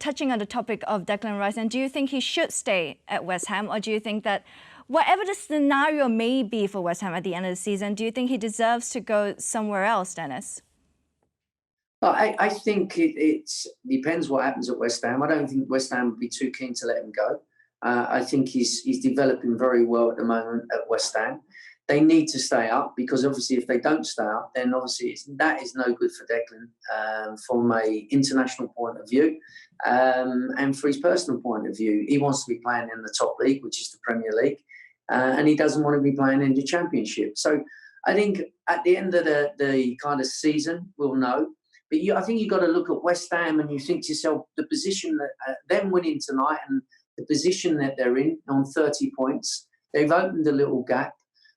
touching on the topic of Declan Rice, and do you think he should stay at West Ham, or do you think that whatever the scenario may be for West Ham at the end of the season, do you think he deserves to go somewhere else, Dennis? Well, I think it depends what happens at West Ham. I don't think West Ham would be too keen to let him go. I think he's developing very well at the moment at West Ham. They need to stay up, because obviously if they don't stay up, then obviously that is no good for Declan from an international point of view, and for his personal point of view. He wants to be playing in the top league, which is the Premier League, and he doesn't want to be playing in the Championship. So I think at the end of the kind of season, we'll know. But I think you've got to look at West Ham and you think to yourself, the position that them winning tonight and the position that they're in on 30 points, they've opened a little gap.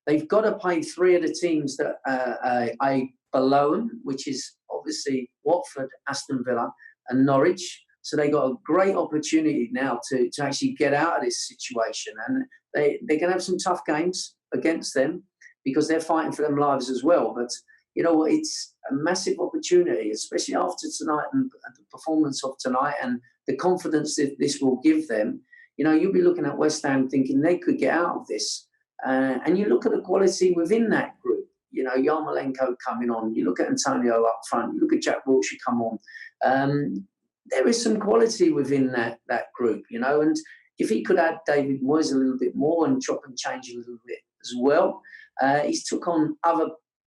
They've got to play three of the teams that are below them, which is obviously Watford, Aston Villa and Norwich. So they got a great opportunity now to actually get out of this situation. And they're going to have some tough games against them because they're fighting for them lives as well. But, you know, it's a massive opportunity, especially after tonight and the performance of tonight and the confidence that this will give them. You know, you'll be looking at West Ham thinking they could get out of this. And you look at the quality within that group. You know, Yarmolenko coming on. You look at Antonio up front. You look at Jack Wilshere come on. There is some quality within that group, you know. And if he could add David Moyes a little bit more and chop and change a little bit as well, he's took on other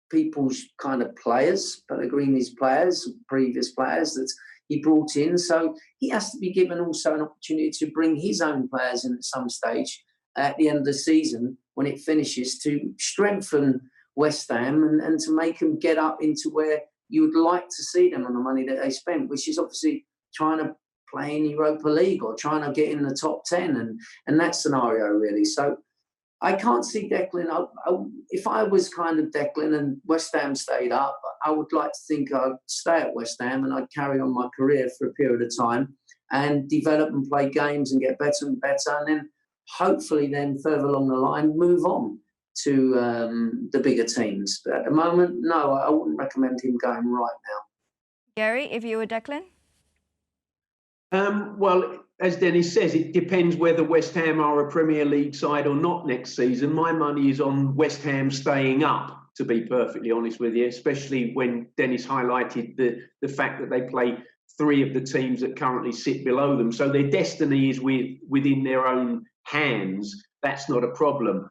people's kind of players, Pellegrini's players, previous players that he brought in. So he has to be given also an opportunity to bring his own players in at some stage at the end of the season when it finishes, to strengthen West Ham and to make them get up into where you would like to see them on the money that they spent, which is obviously trying to play in Europa League or trying to get in the top 10 and that scenario really. So I can't see Declan. If I was kind of Declan and West Ham stayed up, I would like to think I'd stay at West Ham and I'd carry on my career for a period of time and develop and play games and get better and better, and then hopefully then further along the line move on to the bigger teams. But at the moment, no, I wouldn't recommend him going right now. Gary, if you were Declan? Well, as Dennis says, it depends whether West Ham are a Premier League side or not next season. My money is on West Ham staying up, to be perfectly honest with you, especially when Dennis highlighted the fact that they play three of the teams that currently sit below them. So their destiny is within their own hands. That's not a problem.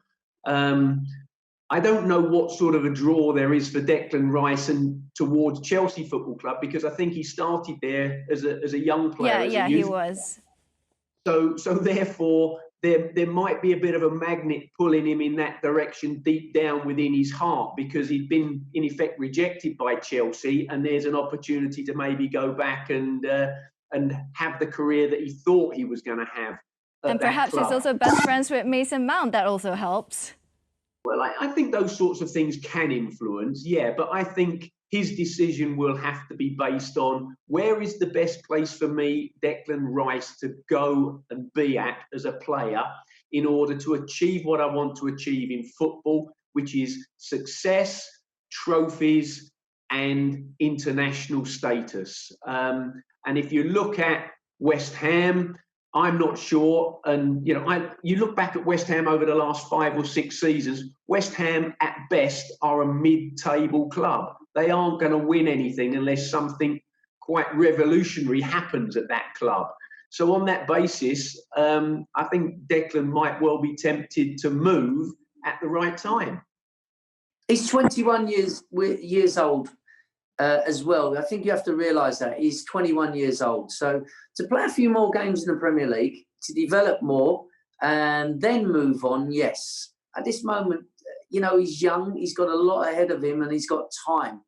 I don't know what sort of a draw there is for Declan Rice and towards Chelsea Football Club, because I think he started there as a young player. Yeah, he was. So therefore, there might be a bit of a magnet pulling him in that direction deep down within his heart, because he'd been in effect rejected by Chelsea, and there's an opportunity to maybe go back and have the career that he thought he was going to have. And perhaps he's also best friends with Mason Mount. That also helps. Well, I think those sorts of things can influence, yeah, but I think his decision will have to be based on where is the best place for me, Declan Rice, to go and be at as a player in order to achieve what I want to achieve in football, which is success, trophies, and international status. And if you look at West Ham, I'm not sure. And, you know, you look back at West Ham over the last 5 or 6 seasons, West Ham at best are a mid-table club. They aren't going to win anything unless something quite revolutionary happens at that club. So on that basis, I think Declan might well be tempted to move at the right time. He's 21 years old as well. I think you have to realise that. He's 21 years old. So to play a few more games in the Premier League, to develop more and then move on, yes. At this moment, you know, he's young, he's got a lot ahead of him and he's got time.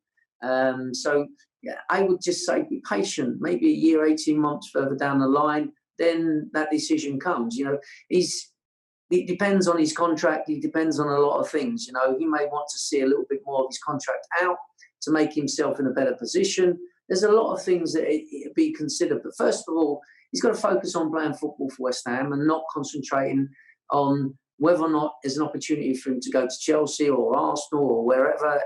So yeah, I would just say be patient, maybe a year, 18 months further down the line, then that decision comes. You know, it depends on his contract, it depends on a lot of things. You know, he may want to see a little bit more of his contract out to make himself in a better position. There's a lot of things that be considered. But first of all, he's got to focus on playing football for West Ham and not concentrating on whether or not there's an opportunity for him to go to Chelsea or Arsenal or wherever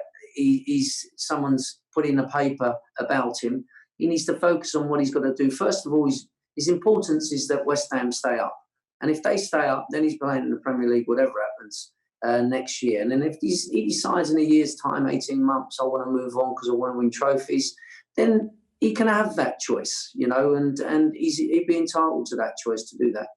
someone's put in a paper about him. He needs to focus on what he's got to do. First of all, His importance is that West Ham stay up. And if they stay up, then he's playing in the Premier League, whatever happens next year. And then if he decides in a year's time, 18 months, I want to move on because I want to win trophies, then he can have that choice, you know, and he'd be entitled to that choice to do that.